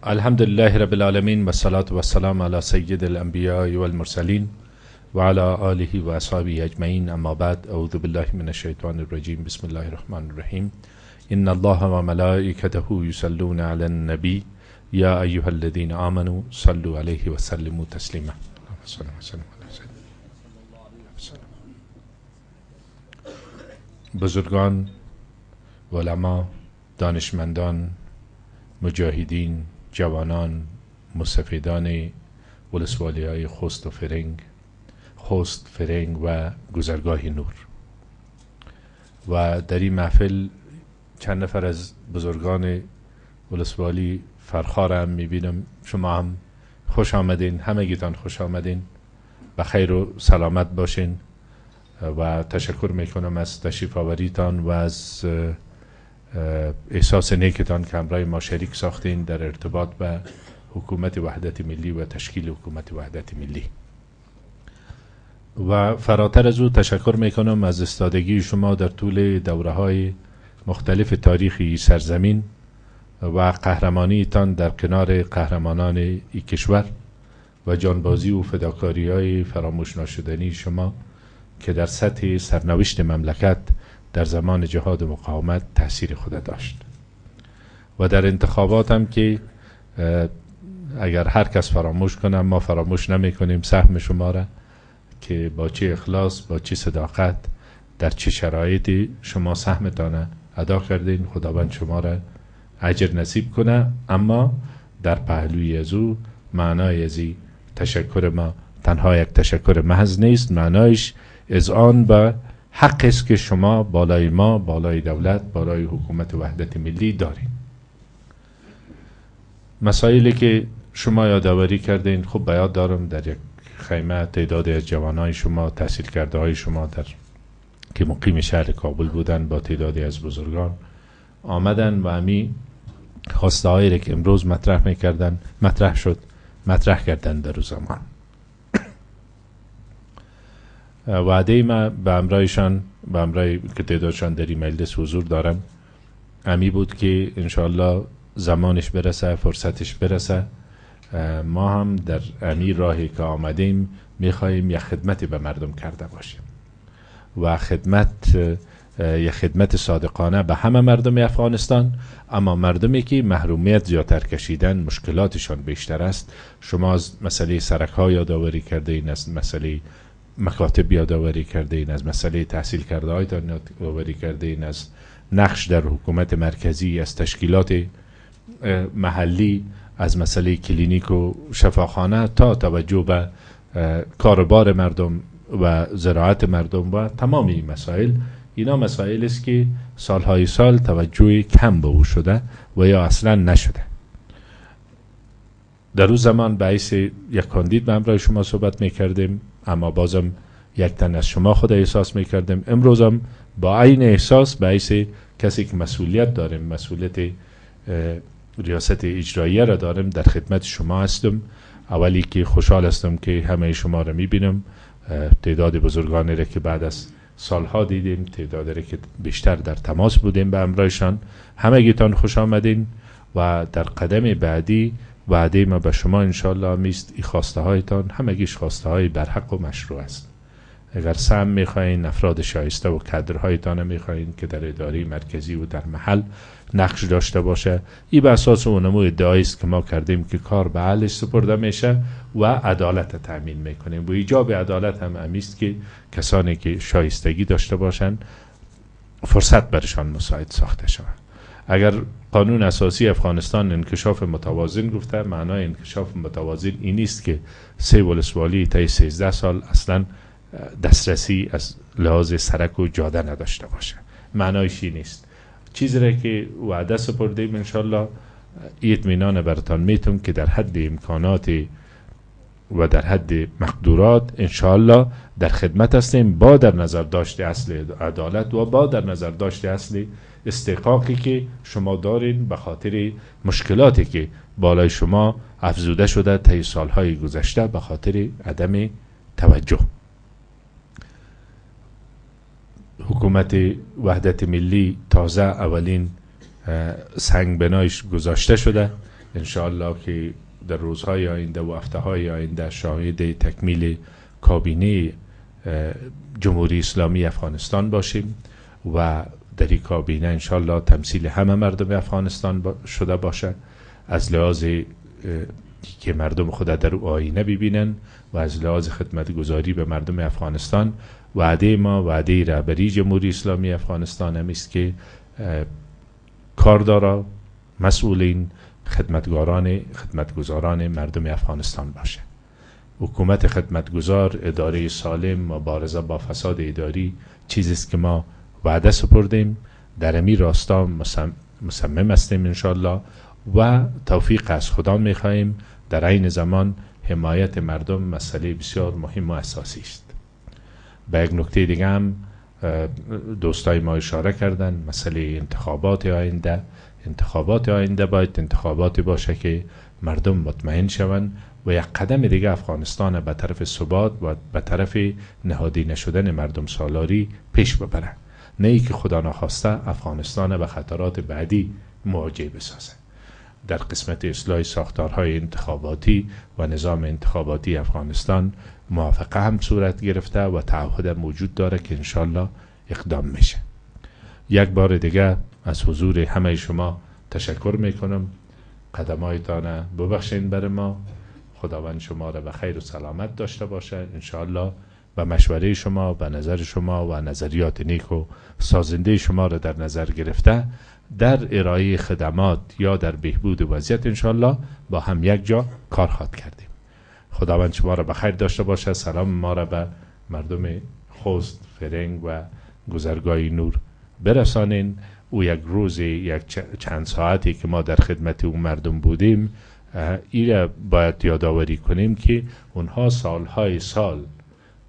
الحمد لله رب العالمين والصلاة والسلام على سيد الأنبياء والمرسلين وعلى آله وأصحابه أجمعين. أما بعد، أعوذ بالله من الشيطان الرجيم. بسم الله الرحمن الرحيم. إن الله وملائكته يصلون على النبي يا أيها الذين آمنوا صلوا عليه وسلموا تسليما. بزرگان، علما، دانشمندان، مجاهدین، جوانان، مستفیدان ولسوالی های خوست فرنگ و گذرگاه نور، و در این محفل چند نفر از بزرگان ولسوالی فرخارم میبینم. شما هم خوش آمدین، همگیتان خوش آمدین، بخیر و سلامت باشین و تشکر میکنم از تشریف آوریتان و از احساس نیکتان که همراه ما شریک ساختین در ارتباط به حکومت وحدت ملی و تشکیل حکومت وحدت ملی. و فراتر از او تشکر میکنم از استادگی شما در طول دوره های مختلف تاریخی سرزمین و قهرمانی تان در کنار قهرمانان ای کشور و جانبازی و فداکاری های فراموش ناشدنی شما که در سطح سرنوشت مملکت در زمان جهاد و مقاومت تأثیر خود داشت. و در انتخابات هم که اگر هر کس فراموش کنه، ما فراموش نمی کنیم سهم شما را که با چه اخلاص، با چه صداقت، در چه شرایطی شما سهمتان ادا کردین. خداوند شما را اجر نصیب کنه. اما در پهلوی از او معنای از این تشکر ما تنها یک تشکر محض نیست، معنایش اذعان به حق است که شما بالای ما، بالای دولت، بالای حکومت وحدت ملی دارین. مسائلی که شما یادآوری کردین خوب به یاد دارم. در یک خیمه تعدادی از جوانای شما، تحصیل کرده های شما که مقیم شهر کابل بودن با تعدادی از بزرگان آمدن و همی خواسته هایی که امروز مطرح کردن در زمان. وعده ما به امرایشان، به امرای که تعدادشان در این مجلس حضور دارم، امی بود که انشاءالله زمانش برسه، فرصتش برسه، ما هم در امی راهی که آمدیم میخواییم یک خدمتی به مردم کرده باشیم و یک خدمت صادقانه به همه مردم افغانستان. اما مردمی که محرومیت زیادتر کشیدن، مشکلاتشان بیشتر است. شما از مسئله سرک ها یادآوری کرده این، از مسئله مکاتب یادآوری کرده این، از مسئله تحصیل کرده هایتان یادآوری کرده این، از نقش در حکومت مرکزی، از تشکیلات محلی، از مسئله کلینیک و شفاخانه تا توجه به کاربار مردم و زراعت مردم و تمام این مسائل. اینا مسائل است که سالهای سال توجه کم به او شده و یا اصلا نشده. در اون زمان باعث یک کاندید به همراه شما صحبت میکردیم، اما بازم یک تن از شما خود احساس میکردیم. امروزم با این احساس باعث کسی که مسئولیت داریم، مسئولیت ریاست اجراییه را دارم، در خدمت شما هستم. اولی که خوشحال هستم که همه شما را میبینم، تعداد بزرگانی را که بعد از سالها دیدیم، تعدادی را که بیشتر در تماس بودیم به همراهشان. همگیتان خوش آمدین و در قدم بعدی وعده ما به شما انشاءالله میست ای خواسته هایتان همگیش خواسته های برحق و مشروع است. اگر سهم میخواین، افراد شایسته و کادرهایتان میخواین که در اداره مرکزی و در محل نقش داشته باشه، این به اساس اونمو ادعایی است که ما کردیم که کار به حلش سپرده میشه و عدالت تامین میکنیم. و ایجاب عدالت هم امیست که کسانی که شایستگی داشته باشن فرصت برشان مساعد ساخته شود. اگر قانون اساسی افغانستان انکشاف متوازن گفته، معنای انکشاف متوازن این است که 3 ولسوالی تا 13 سال اصلا دسترسی از لحاظ سرک و جاده نداشته باشه. معنایش این نیست. چیزی را که وعده سپردیم انشالله اطمینان برتان میتونم که در حد امکانات و در حد مقدورات انشالله در خدمت هستیم، با در نظر داشت اصل عدالت و با در نظر داشت اصل استحقاقی که شما دارین به خاطر مشکلاتی که بالای شما افزوده شده طی سالهای گذشته به خاطر عدم توجه. حکومت وحدت ملی تازه اولین سنگ بنایش گذاشته شده. انشاءالله که در روزهای آینده و هفته‌های آینده شاهد تکمیل کابینه جمهوری اسلامی افغانستان باشیم و در این کابینه انشاءالله تمثیل همه مردم افغانستان شده باشد، از لحاظ که مردم خود در آینه ببینن و از لحاظ خدمتگزاری به مردم افغانستان. وعده ما، وعده رهبری جمهوری اسلامی افغانستان هم است که کاردارا، مسئولین، خدمتگزاران مردم افغانستان باشه. حکومت خدمتگزار، اداره سالم، مبارزه با فساد اداری چیزی است که ما وعده سپردیم، در امی راستا مصمم هستیم انشاءالله و توفیق از خدا میخواهیم. در این زمان حمایت مردم مسئله بسیار مهم و اساسی است. به یک نکته دیگه هم دوستای ما اشاره کردن، مسئله انتخابات آینده باید انتخابات باشه که مردم مطمئن شوند و یک قدم دیگه افغانستان به طرف ثبات و به طرف نهادی نشدن مردم سالاری پیش ببره، نه ای که خدا نخواسته افغانستان به خطرات بعدی مواجه بسازه. در قسمت اصلاح ساختارهای انتخاباتی و نظام انتخاباتی افغانستان موافقه هم صورت گرفته و تعهد موجود داره که انشالله اقدام میشه. یک بار دیگه از حضور همه شما تشکر میکنم. قدمایتان ببخشین بر ما. خداوند شما را به خیر و سلامت داشته باشه انشالله. و مشوره شما و نظر شما و نظریات نیک و سازنده شما را در نظر گرفته در ارائه خدمات یا در بهبود وضعیت انشالله با هم یک جا کار خواهد کردیم. خداوند شما را به خیر داشته باشه. سلام ما را به مردم خوست، فرنگ و گذرگاه نور برسانین. او یک روز، چند ساعتی که ما در خدمت اون مردم بودیم، ایره باید یادآوری کنیم که اونها سالهای سال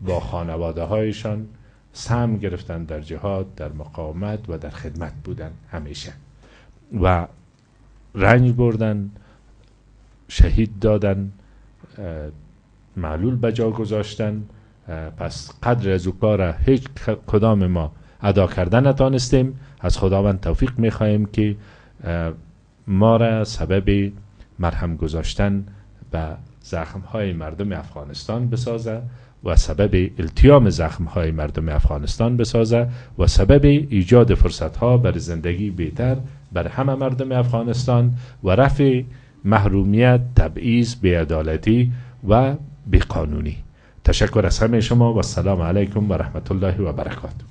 با خانواده هایشان سهم گرفتن در جهاد، در مقاومت و در خدمت بودن همیشه و رنج بردن، شهید دادن، معلول بجا گذاشتن. پس قدر از او کار هیچ کدام ما ادا کردن نتانستیم. از خداوند توفیق میخواهیم که ما را سبب مرهم گذاشتن به زخمهای مردم افغانستان بسازه و سبب التیام زخمهای مردم افغانستان بسازه و سبب ایجاد فرصتها برای زندگی بهتر بر همه مردم افغانستان و رفع محرومیت، تبعیض، بی‌عدالتی و بیقانونی. تشکر از همه شما و السلام علیکم و رحمت الله و برکاته.